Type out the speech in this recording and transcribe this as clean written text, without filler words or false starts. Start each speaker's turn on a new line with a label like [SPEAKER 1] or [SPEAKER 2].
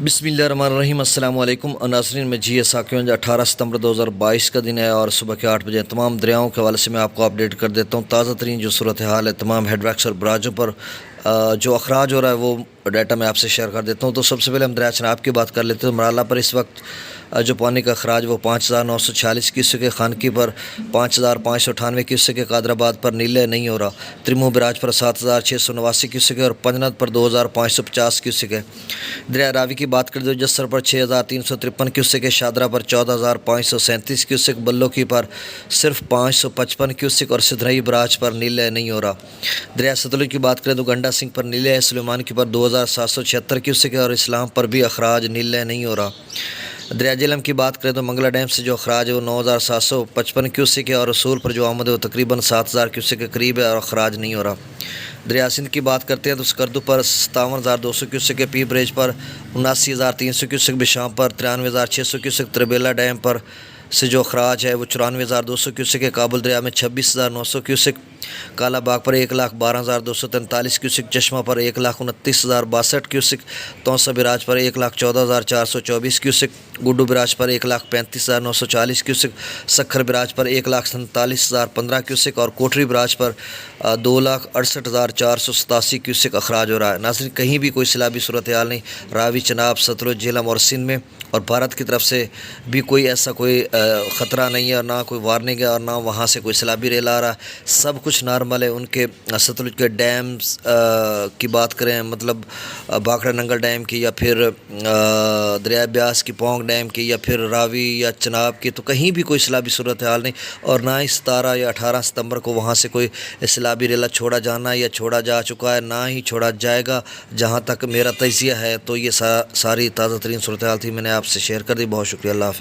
[SPEAKER 1] बिस्मिल्लाहिर्रहमानिर्रहीम। अस्सलाम वालेकुम नाज़रीन। मैं जी साकियों 18 सितंबर 2022 का दिन है और सुबह के 8 बजे तमाम दरियाओं के हवाले से मैं आपको अपडेट कर देता हूँ। ताज़ा तरीन जो सूरत हाल है तमाम हेडवर्क्स और बराजों पर जो अखराज हो रहा है वो डाटा मैं आपसे शेयर कर देता हूँ। तो सबसे पहले हम दरिया चनाब की बात कर लेते हैं। मराला पर इस वक्त जो पानी का अखराज वो 5,946 क्यूसेक है, खानकी पर 5,598 क्यूसेक है, कादराबाद पर नीले नहीं हो रहा, त्रिमू बराज पर 7,689 क्यूसेक है और पंजनद पर 2,550 क्यूसेक है। दरिया रावी की बात कर दो, जस्सर पर 6,353 क्यूसेक है, शादरा पर 14,537 क्यूसेक, बल्लोकी पर सिर्फ 555 क्यूसेक और सिधरई बराज पर नीले नहीं हो रहा। दरिया सतलुज की बात करें तो गंडा सिंह पर नीले है, सुलेमान की पर 2,776 क्यूसेक है और इस्लाम पर भी अखराज नीले नहीं हो रहा। दरिया झेलम की बात करें तो मंगला डैम से जो अखराज है वो 9,755 क्यूसेक है और रसूल पर जो आमद है वो तकरीबन 7,000 क्यूसेक के करीब है और अखराज नहीं हो रहा। दरिया सिंध की बात करते हैं तो स्कर्दू पर 57,200 क्यूसेक है, पी ब्रिज पर 79,300 क्यूसेक, बिशाम पर 93,600 क्यूसेक, त्रिबेला डैम पर से जो अखराज है वो 94,200 क्यूसेक है, काबुल दरिया में 26,900 क्यूसेक, काला बाग पर 1,12,243 क्यूसेक, चश्मा पर 1,29,062 क्यूसेक, तौसा बिराज पर 1,14,424 क्यूसेक, गुड्डू बिराज पर 1,35,940 क्यूसेक, सखर बिराज पर 1,47,015 क्यूसेक और कोठरी बिराज पर 2,68,487 क्यूसेक अखराज हो रहा है। नाज़रीन, कहीं भी कोई सैलाबी सूरत हाल नहीं, रावी, चनाब, सतलुज, झेलम और सिंध में और भारत की तरफ से भी कोई ऐसा कोई ख़तरा नहीं है और ना कोई वार्निंग है और ना वहाँ से कोई सैलाबी रेल आ रहा। सब कुछ नॉर्मल है। उनके सतलुज के डैम्स की बात करें, मतलब भाखड़ा नंगल डैम की या फिर दरिया ब्यास की पोंग डैम की या फिर रावी या चनाब की, तो कहीं भी कोई सैलाबी सूरत हाल नहीं और ना ही 17 या 18 सितंबर को वहाँ से कोई सैलाबी रेला छोड़ा जाना या छोड़ा जा चुका है, ना ही छोड़ा जाएगा जहाँ तक मेरा तजिया है। तो ये सारी ताज़ा तरीन सूरत हाल थी, मैंने आपसे शेयर कर दी। बहुत शुक्रिया। अल्लाह हाफ़िज़।